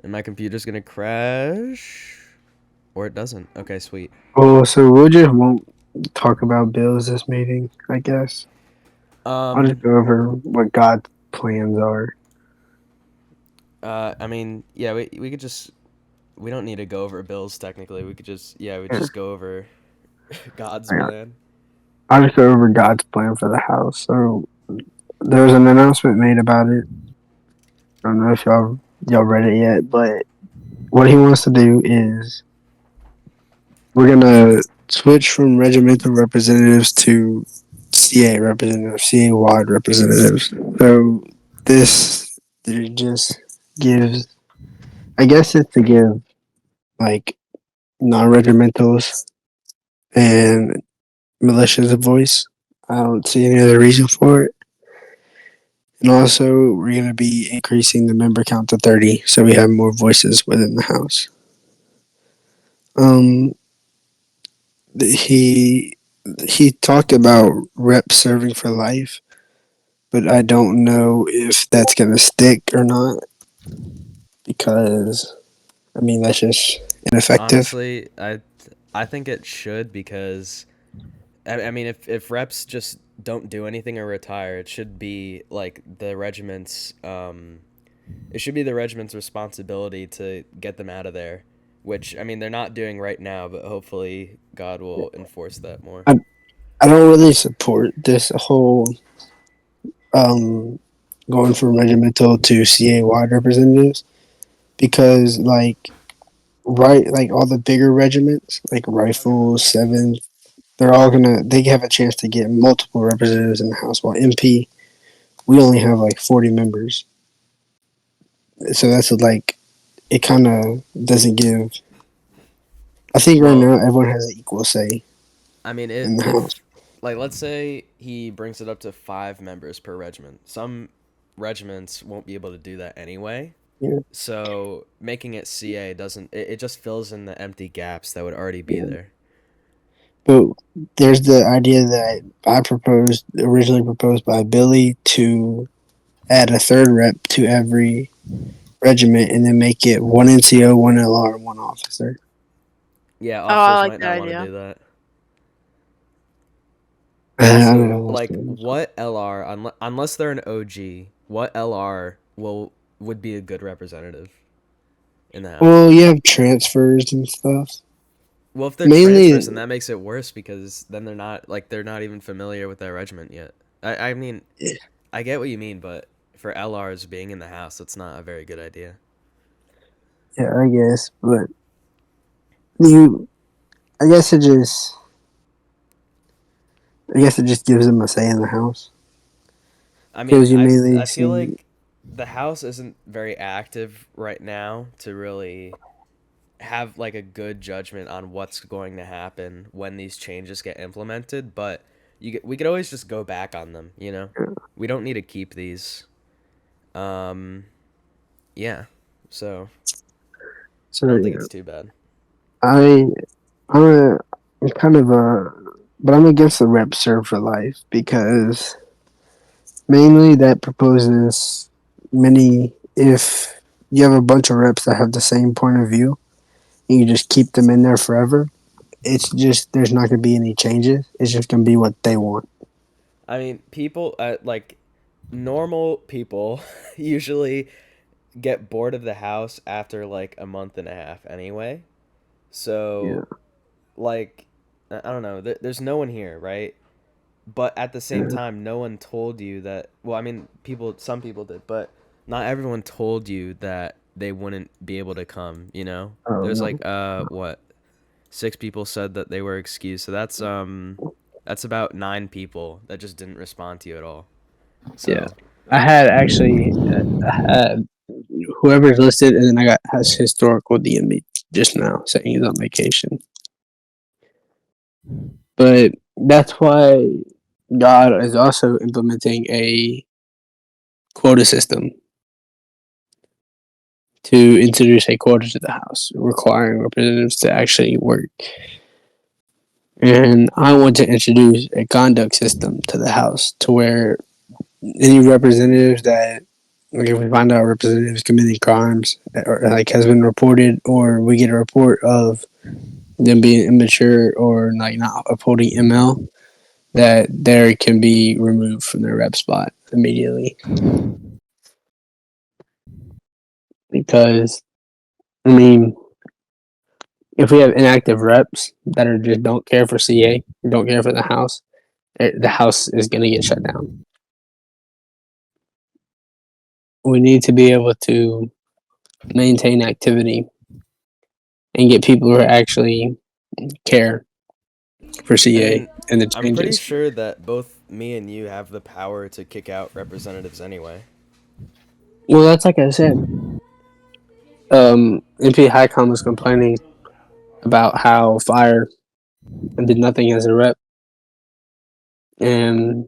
And my computer's gonna crash. Or it doesn't. Okay, sweet. Oh, so we just won't talk about bills this meeting, I guess. I'll just Um, go over what God's plans are. I mean, yeah, we could just we don't need to go over bills technically. We could just we Yeah. just go over God's Yeah. plan. I'll just go over God's plan for the house. So there was an announcement made about it. I don't know if y'all read it yet, but what he wants to do is we're gonna switch from regimental representatives to CA representatives, CA wide representatives. So this just gives, I guess it's to give like non-regimentals and militias a voice. I don't see any other reason for it. And also, we're going to be increasing the member count to 30 so we have more voices within the House. Um, he he talked about rep serving for life, but I don't know if that's going to stick or not because, I mean, that's just ineffective. Honestly, I think it should because I mean if reps just don't do anything or retire, it should be like the regiment's it should be the regiment's responsibility to get them out of there, which I mean they're not doing right now, but hopefully God will enforce that more. I, I don't really support this whole um, going from regimental to CA wide representatives because, like all the bigger regiments, like rifles, seven, they have a chance to get multiple representatives in the House. While MP, we only have like 40 members, so that's like it kind of doesn't give. I think right Well, now everyone has an equal say I mean, in the House. if like let's say he brings it up to 5 members per regiment, some regiments won't be able to do that anyway. Yeah, So making it CA doesn't it just fills in the empty gaps that would already be yeah. there. But there's the idea that I proposed originally proposed by Billy to add a third rep to every regiment and then make it one NCO, one LR, and one officer. Yeah, Oh, I officers like might that not want to idea. do that. I don't Also, know. like what LR unless they're an OG, what LR will would be a good representative in the house? Well, you have transfers and stuff. Well, if they're transfers, Mainly, then that makes it worse because then they're not even familiar with their regiment yet. I mean, I get what you mean, but for LRs being in the house, that's not a very good idea. yeah, I guess, but you, I guess it just, I guess it just gives them a say in the house I mean, because you mainly I feel see, like the house isn't very active right now to really have like a good judgment on what's going to happen when these changes get implemented, but we could always just go back on them, you know? We don't need to keep these. Um yeah. So, I so don't think yeah, it's too bad. I, I'm a, I'm kind of a, but I'm against the rep serve for life because mainly that proposes many if you have a bunch of reps that have the same point of view and you just keep them in there forever, it's just there's not going to be any changes. It's just going to be what they want. I mean, people like normal people usually get bored of the house after like a month and a half anyway. Yeah, So, like I don't know, there's no one here, right? But at the same yeah. time, no one told you that. Well, I mean, some people did, but not everyone told you that they wouldn't be able to come. You know, Oh there's no. like what 6 people said that they were excused. So that's about 9 people that just didn't respond to you at all. Yeah, So I had actually I had whoever's listed, and then I got has historical DM me just now saying he's on vacation. But that's why God is also implementing a quota system to introduce a quota to the House, requiring representatives to actually work. And I want to introduce a conduct system to the House to where any representatives that Like if we find out representatives committing crimes or like has been reported, or we get a report of them being immature or like not upholding ML, that they can be removed from their rep spot immediately. Because I mean, if we have inactive reps that are just don't care for CA, don't care for the house is going to get shut down. We need to be able to maintain activity and get people who actually care for I CA mean, and the I'm pretty changes. sure that both me and you have the power to kick out representatives anyway. Well, that's like I said. MP Highcom was complaining about how Fire did nothing as a rep and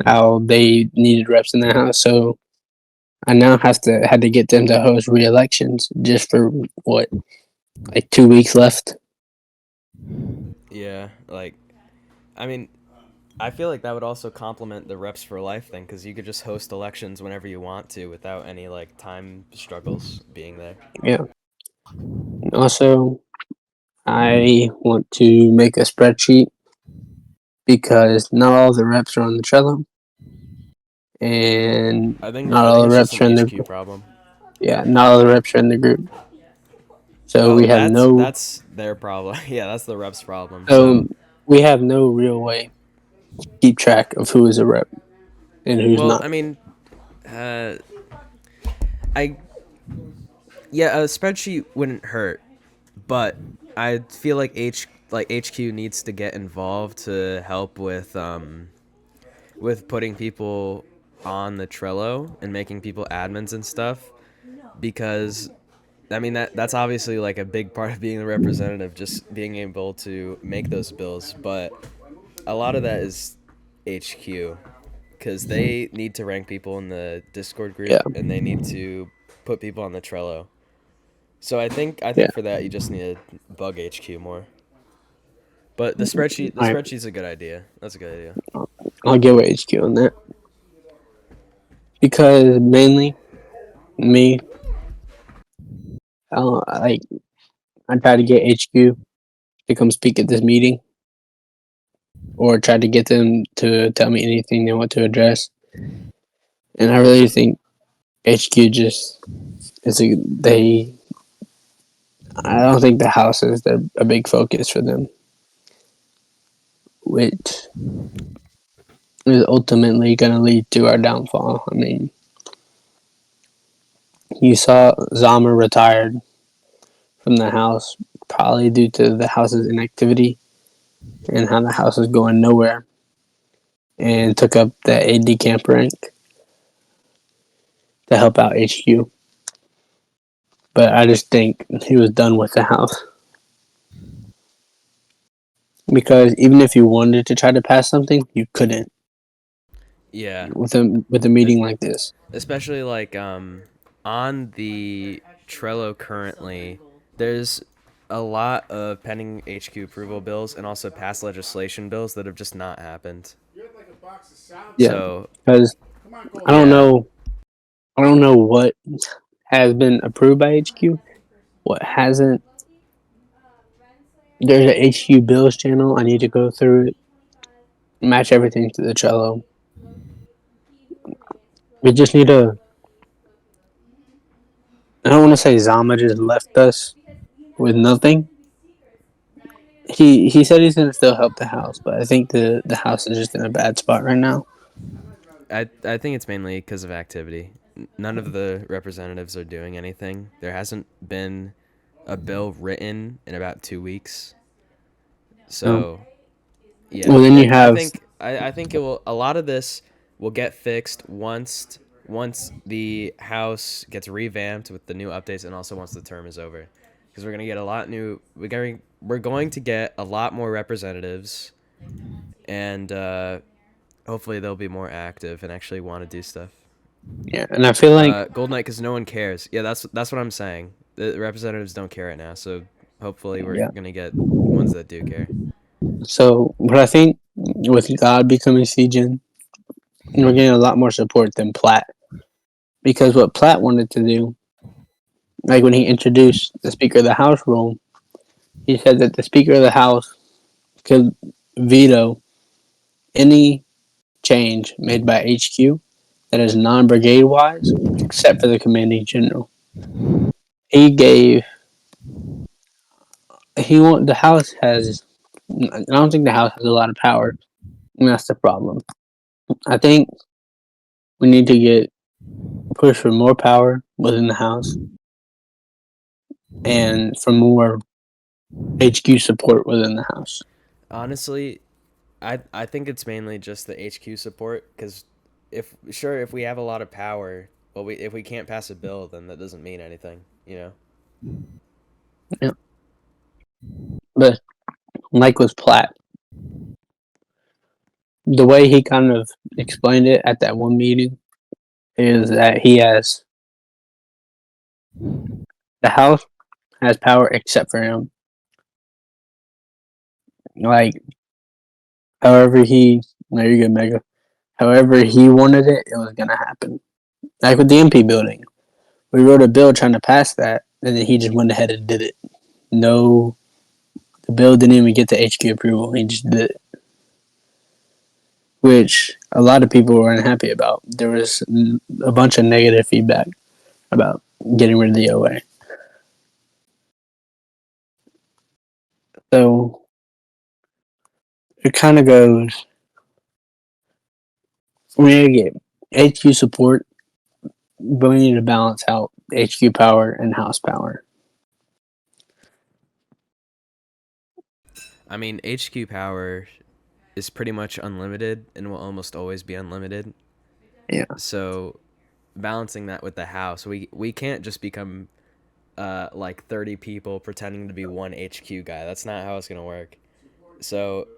how they needed reps in the house. So I now had to get them to host re-elections just for what, like 2 weeks left. Yeah, like, I mean, I feel like that would also complement the reps for life thing because you could just host elections whenever you want to without any like time struggles being there. Yeah. Also, I want to make a spreadsheet because not all the reps are on the Trello, and not I all think the it's just reps an are in HQ the problem. not all the reps are in the group. So Oh, we have no that's their problem. Yeah, that's the reps problem. so So, we have no real way to keep track of who is a rep and who's well, not. I mean, uh, I yeah, a spreadsheet wouldn't hurt, but I feel like HQ needs to get involved to help with putting people on the Trello and making people admins and stuff because I mean that's obviously like a big part of being the representative, just being able to make those bills, but a lot of that is HQ because they need to rank people in the Discord Yeah, group and they need to put people on the Trello. So I yeah. think for that you just need to bug HQ more. But the All right, spreadsheet's a good idea. That's a good idea. I'll get with HQ on that because mainly me, like I tried to get HQ to come speak at this meeting or tried to get them to tell me anything they want to address, and I really think HQ just is a they. I don't think the house is a big focus for them, which is ultimately going to lead to our downfall. I mean, you saw Zama retired from the house probably due to the house's inactivity and how the house is going nowhere, and took up the AD camp rank to help out HQ. But I just think he was done with the house because even if you wanted to try to pass something, you couldn't Yeah. with a meeting like this. Especially like on the Trello currently, there's a lot of pending HQ approval bills and also past legislation bills that have just not happened. Yeah, So because I don't yeah, know, I don't know what has been approved by HQ, what hasn't. There's a HQ bills channel. I need to go through it, match everything to the Trello. We just need to. I don't want to say Zama just left us with nothing. He said he's gonna still help the house, but I think the house is just in a bad spot right now. I think it's mainly because of activity. None of the representatives are doing anything. There hasn't been a bill written in about 2 weeks. So, So well, yeah, then you have I think it will. A lot of this will get fixed once the house gets revamped with the new updates, and also once the term is over, because we're gonna get a lot new. We're going to get a lot more representatives, and hopefully they'll be more active and actually want to do stuff. yeah, and I feel like Gold Knight, because no one cares. Yeah, that's what I'm saying. The representatives don't care right now, so hopefully we're yeah. gonna get ones that do care. So, but I think with God becoming Cgen, we're getting a lot more support than Platt. because what Platt wanted to do, like when he introduced the Speaker of the House rule, he said that the Speaker of the House could veto any change made by HQ that is non-brigade wise, except for the commanding general. He gave he want the House has. I don't think the House has a lot of power, and that's the problem. I think we need to get push for more power within the House and for more HQ support within the House. Honestly, I think it's mainly just the HQ support because if we have a lot of power, well, we if we can't pass a bill, then that doesn't mean anything, you know. Yeah. But like with Platt, the way he kind of explained it at that one meeting is that he has the House has power except for him. Like however he there you go, Mega. However he wanted it, it was gonna happen. Like with the MP building. We wrote a bill trying to pass that, and then he just went ahead and did it. No, the bill didn't even get the HQ approval. He just did it, which a lot of people were unhappy about. There was a bunch of negative feedback about getting rid of the OA. So it kind of goes, we need to get HQ support, but we need to balance out HQ power and house power. I mean, HQ power is pretty much unlimited and will almost always be unlimited. Yeah. So balancing that with the house, we can't just become like 30 people pretending to be one HQ guy. That's not how it's gonna work. So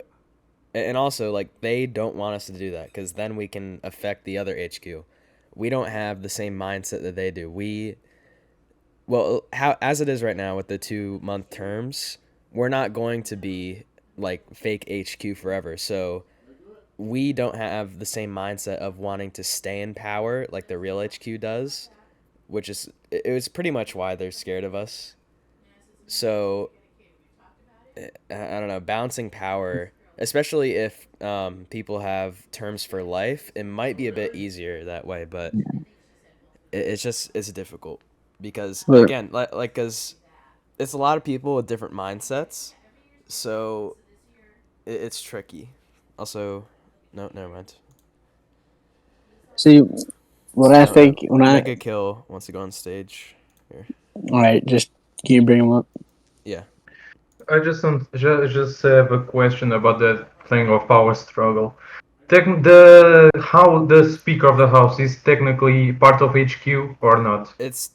and also like they don't want us to do that because then we can affect the other HQ. We don't have the same mindset that they do. Well, how as it is right now with the 2 month terms, we're not going to be like fake HQ forever. So we don't have the same mindset of wanting to stay in power like the real HQ does, which is it was pretty much why they're scared of us. So I don't know, balancing power, especially if people have terms for life, it might be a bit easier that way, but it's difficult because But again, like because it's a lot of people with different mindsets, so it's tricky. Also, no, never mind. see, what I Oh, think when I, Mega Kill wants to go on stage. Here, all right, just can you bring him up? yeah. I just have a question about that thing of power struggle. The how the Speaker of the House is technically part of HQ or not? It's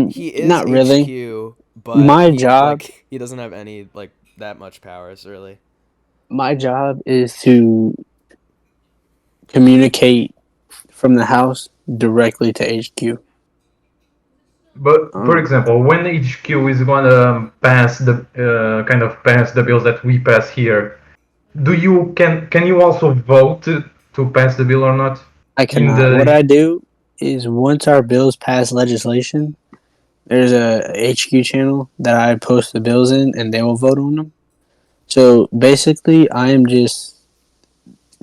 he is Not really. HQ, but My job, he doesn't have any like that much powers really. my job is to communicate from the house directly to HQ. But for Um, example, when HQ is gonna pass the kind of pass the bills that we pass here, do you can you also vote to pass the bill or not? I In cannot. What the I do is once our bills pass legislation, there's a HQ channel that I post the bills in, and they will vote on them. So basically, I am just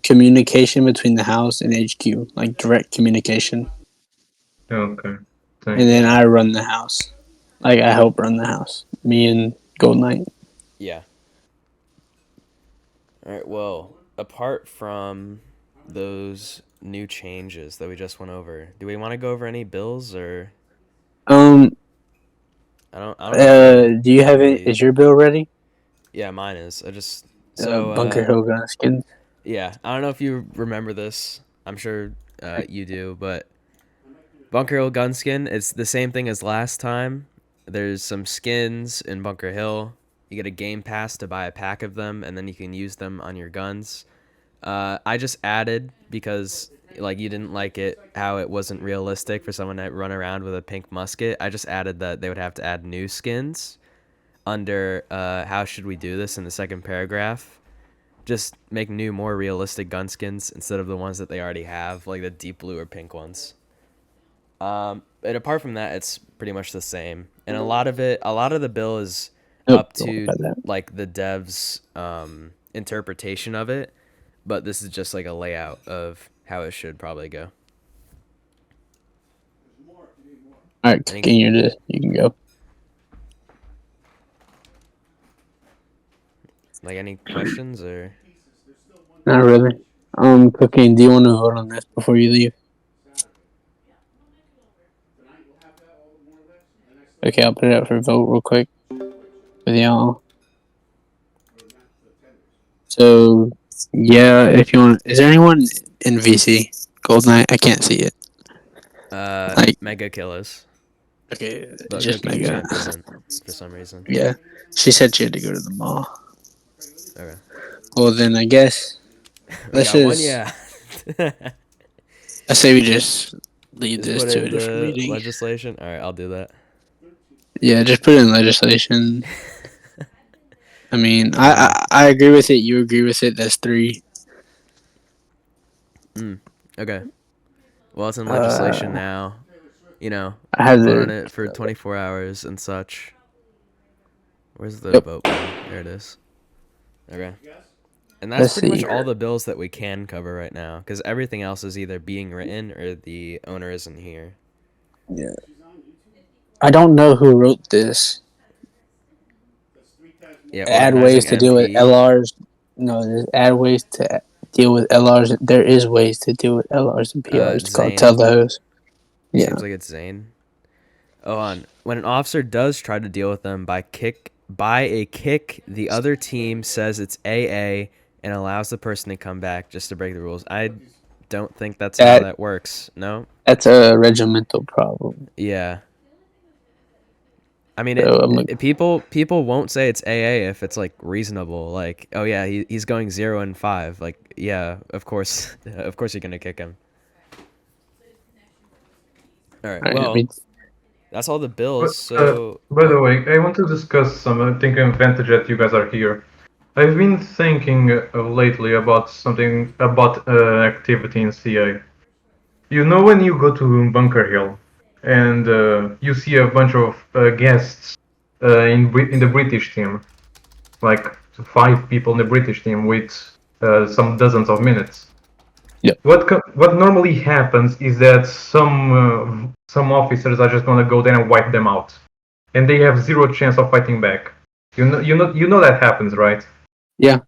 communication between the house and HQ, like direct communication, okay, and thank you. then I run the house. Like I help run the house. Me and Gold Knight. Yeah. All right. Well, apart from those new changes that we just went over, do we want to go over any bills or Um, I don't know if you do you have it? really. Is your bill ready? Yeah, mine is. I just so Bunker Hill gun skin. yeah, I don't know if you remember this. I'm sure you do, but Bunker Hill Gunskin, it's the same thing as last time. There's some skins in Bunker Hill. You get a game pass to buy a pack of them, and then you can use them on your guns. I just added because like you didn't like it how it wasn't realistic for someone to run around with a pink musket. I just added that they would have to add new skins under how should we do this in the second paragraph. Just make new, more realistic gun skins instead of the ones that they already have, like the deep blue or pink ones. And apart from that, it's pretty much the same. And a lot of the bill is Nope, up don't worry to about that. like the devs' interpretation of it, but this is just like a layout of how it should probably go. All right, Any continue this. You can go. any questions or Not really. Cooking. Do you want to vote on this before you leave? Okay, I'll put it up for vote real quick with y'all. So yeah, if you want, is there anyone in VC Gold Knight? I can't see it. Like, Mega Killers, okay, but just Cooking Mega. Champ isn't for some reason. Yeah, she said she had to go to the mall. Okay, Well, then I guess we let's got one. just. Yeah. I say we just lead Just this put to it a in different the meeting. legislation. All right, I'll do that. Yeah, just put it in legislation. I mean, Okay. I agree with it. You agree with it. That's 3. Okay. Well, it's in legislation Uh, now. You know, I had vote on to. it for 24 hours and such. Where's the Yep. vote button? There it is. Okay. And that's Let's pretty much see. all the bills that we can cover right now, because everything else is either being written or the owner isn't here. Yeah. I don't know who wrote this. Yeah, Add ways organizing to deal with MP. LRs. No, there's add ways to deal with LRs. There is ways to deal with LRs and PRs. It's called tell Zane. the host. Yeah. Seems like it's Zane. Oh, on. When an officer does try to deal with them by a kick, the other team says it's AA and allows the person to come back just to break the rules. I don't think that's how That that works. No. that's a regimental problem. Yeah. I mean, So I'm people won't say it's AA if it's like reasonable. Like, oh yeah, he's going 0 and 5. Like, yeah, of course, of course you're gonna kick him. All right. I Well, mean, that's all the bills. But, So, by the way, I want to discuss some taking advantage that you guys are here. I've been thinking lately about something about activity in CA. You know when you go to Bunker Hill and you see a bunch of guests in the British team, like 5 people in the British team with some dozens of minutes. Yep. What normally happens is that some officers are just gonna go there and wipe them out, and they have zero chance of fighting back. You know that happens, right? yeah,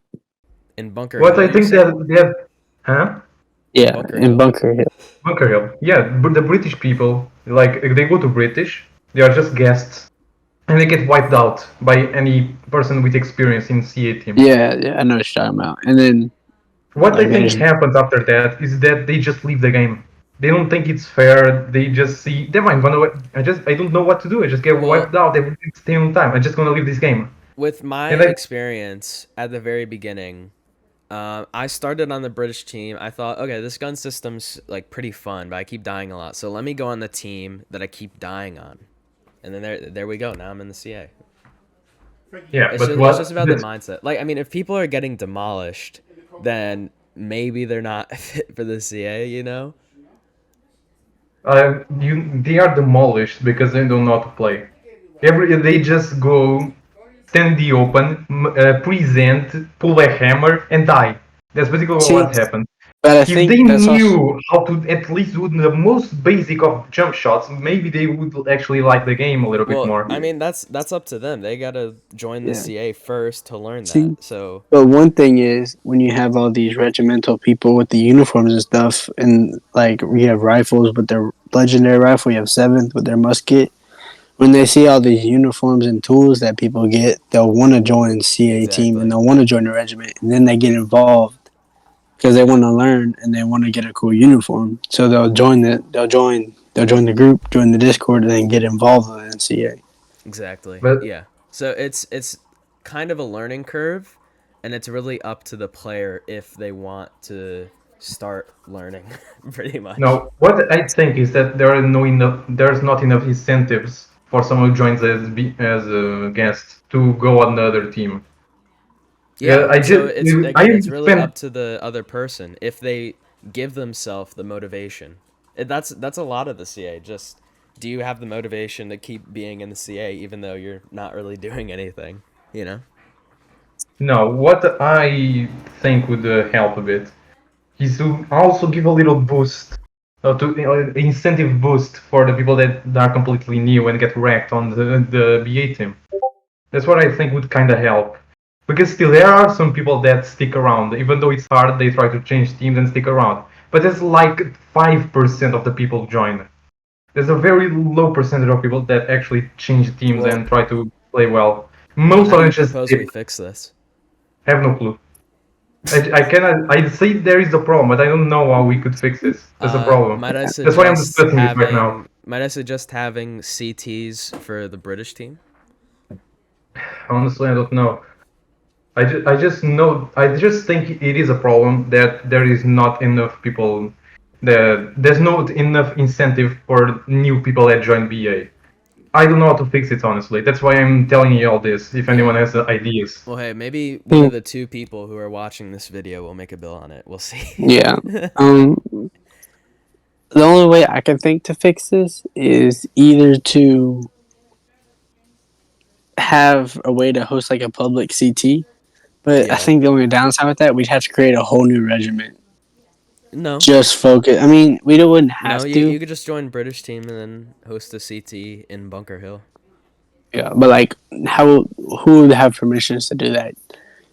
in Bunker What Hill, I you're think saying? huh? In yeah, Bunker in Hill? Bunker Hill. Bunker Hill. Yeah, but the British people, like, they go to British, they are just guests, and they get wiped out by any person with experience in CA team. Yeah, yeah, I know what you're talking about. And then What I like think there's happens after that is that they just leave the game. They don't think it's fair. They just see, never mind. I don't know what to do. I just get Well, wiped out every single time. I'm just gonna leave this game. with my And I, experience at the very beginning, I started on the British team. I thought, okay, this gun system's like pretty fun, but I keep dying a lot. So let me go on the team that I keep dying on, and then there we go. Now I'm in the CA. yeah, but It's just what? about the mindset. Like, I mean, if people are getting demolished, then maybe they're not fit for the CA. You know? They are demolished because they don't know how to play. They just go stand in the open, present, pull a hammer, and die. That's basically see, what happened. but I If think they that's also knew how to at least do the most basic of jump shots, maybe they would actually like the game a little bit Well, more. I mean, that's up to them. They gotta join the yeah. CA first to learn See, that. So but one thing is when you have all these regimental people with the uniforms and stuff, and like you have rifles with their legendary rifle, you have seventh with their musket. When they see all these uniforms and tools that people get, they'll want to join CA team and exactly, they'll want to join the regiment, and then they get involved because they want to learn and they want to get a cool uniform. So they'll join the group, join the Discord, and then get involved in CA. exactly, But yeah. So it's kind of a learning curve, and it's really up to the player if they want to start learning, pretty much. no, what I think is that there's not enough incentives for someone who joins as a guest to go on the other team. Yeah. I So just it's I again, it's really spent up to the other person if they give themselves the motivation. That's a lot of the CA. Just do you have the motivation to keep being in the CA even though you're not really doing anything? You know. No, what I think would help a bit is to also give a little boost, incentive boost for the people that are completely new and get wrecked on the BA team. That's what I think would kind of help. Because still, there are some people that stick around. Even though it's hard, they try to change teams and stick around. But it's like 5% of the people join. There's a very low percentage of people that actually change teams Well, and try to play well. well, Most how of do them you just propose we fix this? have no clue. I cannot. I say there is a problem, but I don't know how we could fix this. That's a problem. Might I That's why I'm suggest discussing it right now. having CTs for the British team? Honestly, I don't know. I just know. I just think it is a problem that there is not enough people. There's not enough incentive for new people that join BA. I don't know how to fix it honestly. That's why I'm telling you all this. If anyone Yeah. has ideas, Well, hey, maybe one of think the two people who are watching this video will make a bill on it. We'll see. yeah. Um, the only way I can think to fix this is either to have a way to host like a public CT. But I Yeah. think the only downside with that, we'd have to create a whole new regiment. No. Just focus. I mean, we wouldn't No, have you to. could just join British team and then host a CT in Bunker Hill. Yeah, but like, how? Who would have permissions to do that?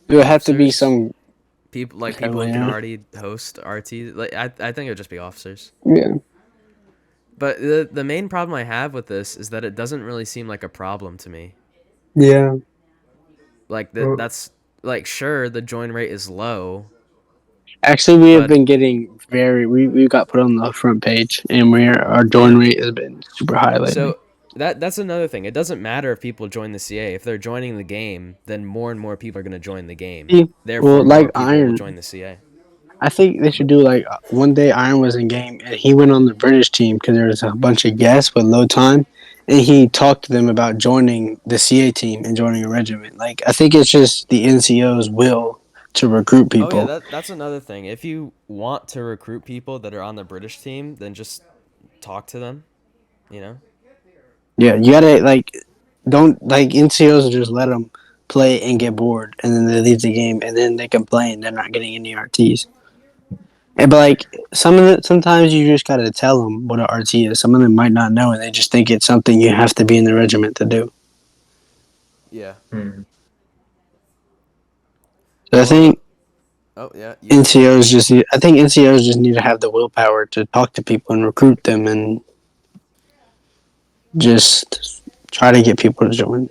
It would have to be Officers, some. people who can Yeah. already host RT. Like I think it would just be officers. Yeah. But the main problem I have with this is that it doesn't really seem like a problem to me. Yeah. Like uh, that's like sure the join rate is low, Actually, we have but been getting very. We got put on the front page, and our join yeah. rate has been super high lately. So that's another thing. It doesn't matter if people join the CA. If they're joining the game, then more and more people are going to join the game. See, Therefore, well, more like people will join Iron, the CA. I think they should do like one day Iron was in game and he went on the British team because there was a bunch of guests with low time, and he talked to them about joining the CA team and joining a regiment. Like I think it's just the NCO's will to recruit Oh yeah, people. that's another thing. If you want to recruit people that are on the British team, then just talk to them, you know? Yeah, you gotta like don't like NCOs just let them play and get bored, and then they leave the game, and then they complain they're not getting any RTs. And, but like sometimes you just gotta tell them what an RT is. Some of them might not know, and they just think it's something you have to be in the regiment to do. Yeah. hmm. So I Well, think oh yeah, you were saying? I think NCOs just need to have the willpower to talk to people and recruit them, and just try to get people to join.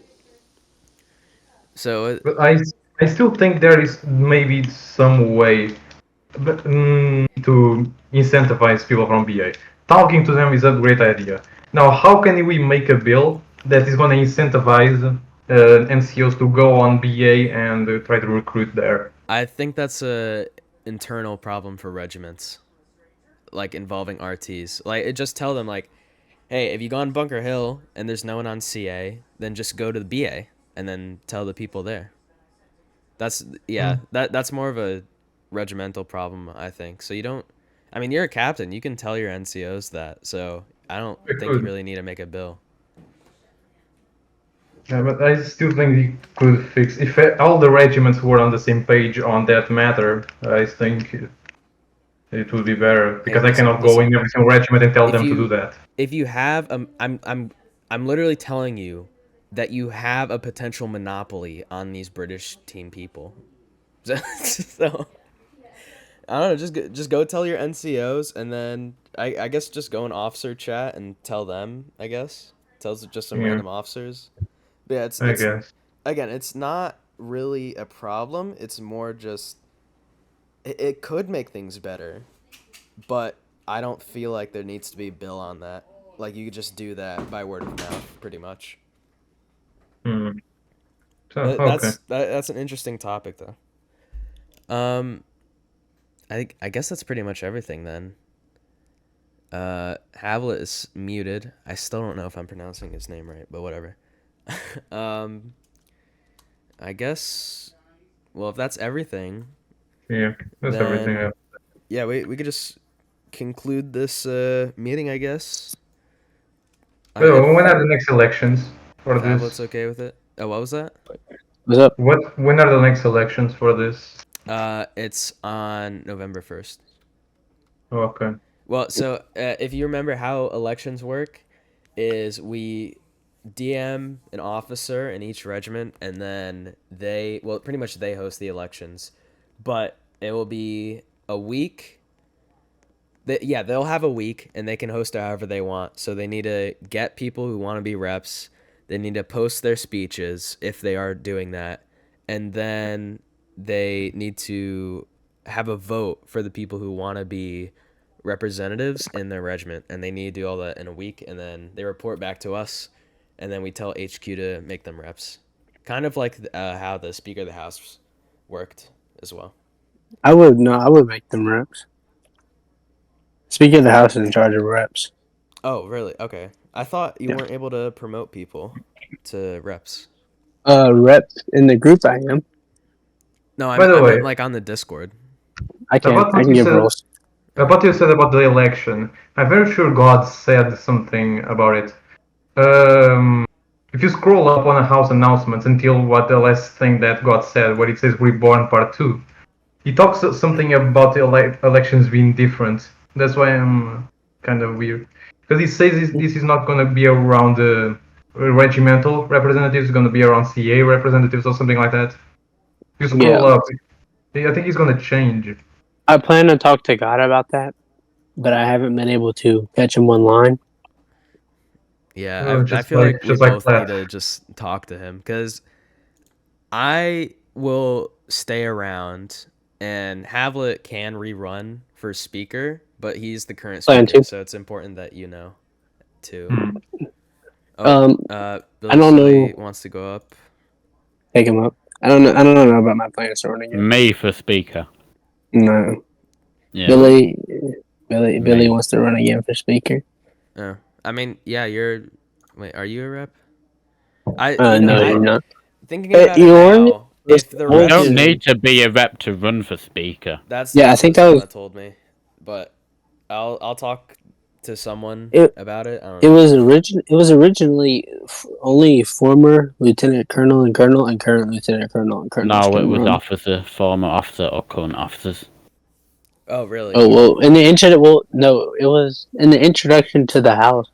So But I still think there is maybe some way to incentivize people from BA. Talking to them is a great idea. Now, how can we make a bill that is going to incentivize NCOs to go on BA and try to recruit there? I think that's a internal problem for regiments, like involving RTs. Like it just tell them like, hey, if you go on Bunker Hill and there's no one on CA, then just go to the BA and then tell the people there. That's Hmm. yeah, that's more of a regimental problem, I think. So you don't I mean, you're a captain, you can tell your NCOs that. So I don't I think you could. really need to make a bill. Yeah, but I still think we could fix if all the regiments were on the same page on that matter. I think it would be better Hey, because I cannot go listen. in every single regiment and tell If them to do you that. if you have I'm literally telling you that you have a potential monopoly on these British team people. So I don't know, just go tell your NCOs and then I guess just go in officer chat and tell them, I guess. Tells just some Yeah, random officers. But yeah, I it's guess. again, it's not really a problem. It's more just it could make things better, but I don't feel like there needs to be a bill on that. Like you could just do that by word of mouth, pretty much. Hmm. So But okay. that's an interesting topic though. Um, I guess that's pretty much everything then. Havlet is muted. I still don't know if I'm pronouncing his name right, but whatever. um, I guess. Well, if that's everything, Yeah, that's everything. then yeah, we could just conclude this meeting, I guess. So, when If are the next elections for Phablet's this? okay with it. Oh, what was that? What's up? When are the next elections for this? It's on November 1st. Okay. Well, so if you remember how elections work, is we DM an officer in each regiment, and then pretty much they host the elections, but it will be a week. They'll have a week, and they can host it however they want. So they need to get people who want to be reps. They need to post their speeches if they are doing that, and then they need to have a vote for the people who want to be representatives in their regiment, and they need to do all that in a week, and then they report back to us, and then we tell HQ to make them reps. Kind of like how the Speaker of the House worked as well. I would no. I would make them reps. Speaker of the House is in charge of reps. Oh, really? Okay. I thought you Yeah. weren't able to promote people to reps. Reps in the group I am. No, By I the way, meant like on the Discord. I can about I what can you give said roles. about you said about the election, I'm very sure God said something about it. If you scroll up on a house announcements until what the last thing that God said, where it says "Reborn Part 2," he talks something about the elections being different. That's why I'm kind of weird, because he says this is not going to be around the regimental representatives, it's going to be around CA representatives or something like that. If you Yeah. scroll up, I think he's going to change. I plan to talk to God about that, but I haven't been able to catch him online. Yeah, I Just feel like we just like both need that. to just talk to him because I will stay around, and Havlet can rerun for speaker, but he's the current Plan speaker, to. so it's important that you know too. Hmm. Oh, I Billy, don't somebody know. wants to go up. Take him up. I don't know. I don't know about my plans to run again. Me for speaker. No, Yeah, Billy. Billy me. wants to run again for speaker. Oh, I mean, yeah, you're. Wait, are you a rep? You know, No, I you're not. thinking about it You weren't. now. If the You Hold don't reps, his. need to be a rep to run for speaker. Yeah, I that's what think that was Zama told me, but I'll talk to someone it. about it. I don't It know. was It was originally only former lieutenant colonel and current lieutenant colonel and colonels No, it can was run. officer, former officer, or current officers. Oh, really? Oh well, in the intro. Well, no, it was in the introduction to the house.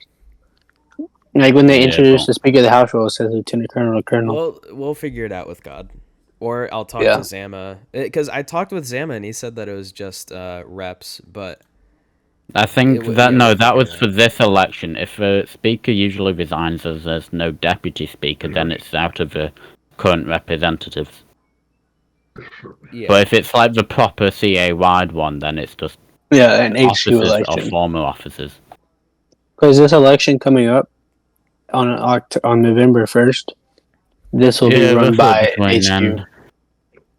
Like when they Yeah, introduced but the Speaker of the House role, it says Lieutenant Colonel or Colonel. We'll figure it out with God, or I'll talk Yeah. to Zama because I talked with Zama and he said that it was just reps, but I think that yeah, we'll no, that figure it was for out. this election. If a speaker usually resigns as there's no deputy speaker, then it's out of the current representatives. Yeah. But if it's like the proper CA wide one, then it's just Yeah, an HQ officers or election. former officers. Because this election coming up on November 1st, this will be Yeah, run that's at by between HQ. end.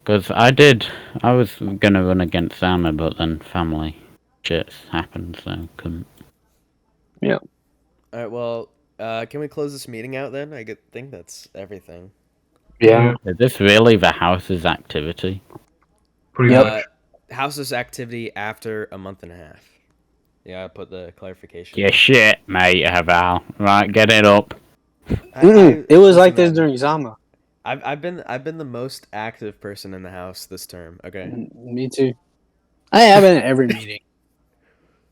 Because I was gonna run against Sama, but then family shit happened, so couldn't. Yeah. All right. Well, can we close this meeting out then? Think that's everything. Yeah. Is this really the house's activity? Pretty Yep. much. House's activity after a month and a half. Yeah, I put the clarification. Yeah, shit, mate, Haval. Right, get it up. It was listen, like this man, during Zama. I've been the most active person in the house this term. Okay. Me too. I have been at every meeting.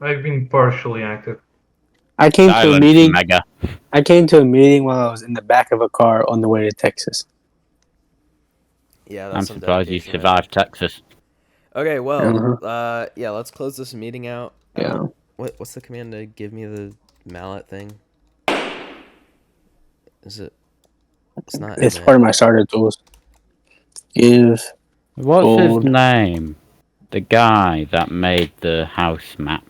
I've been partially active. I came to a Silence, meeting. Mega. I came to a meeting while I was in the back of a car on the way to Texas. Yeah, that's I'm some surprised you dedication right there. survived Texas. Okay, well, Uh-huh. yeah, let's close this meeting out. Yeah. What's the command to give me the mallet thing? Is it? It's not. It's Emit. part of my starter tools. Give What's his gold. name? The guy that made the house map.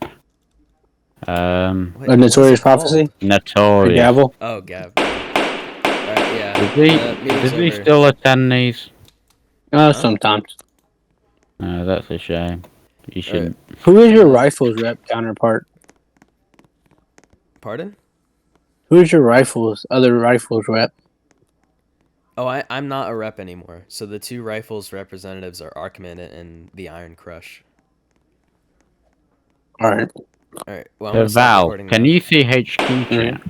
Wait, A what was notorious it prophecy. called? A Notorious. gavel. Oh, Gav. Alright, yeah. Meeting's Does he over. still attend these? Huh? Sometimes. No, that's a shame. You Alright. shouldn't. Who is your rifles rep counterpart? Pardon? Who is your other rifles rep? Oh, I'm not a rep anymore. So the two rifles representatives are Archman and the Iron Crush. All right. All right. Well, I'm gonna stop Val, recording can now. you see HQ chat?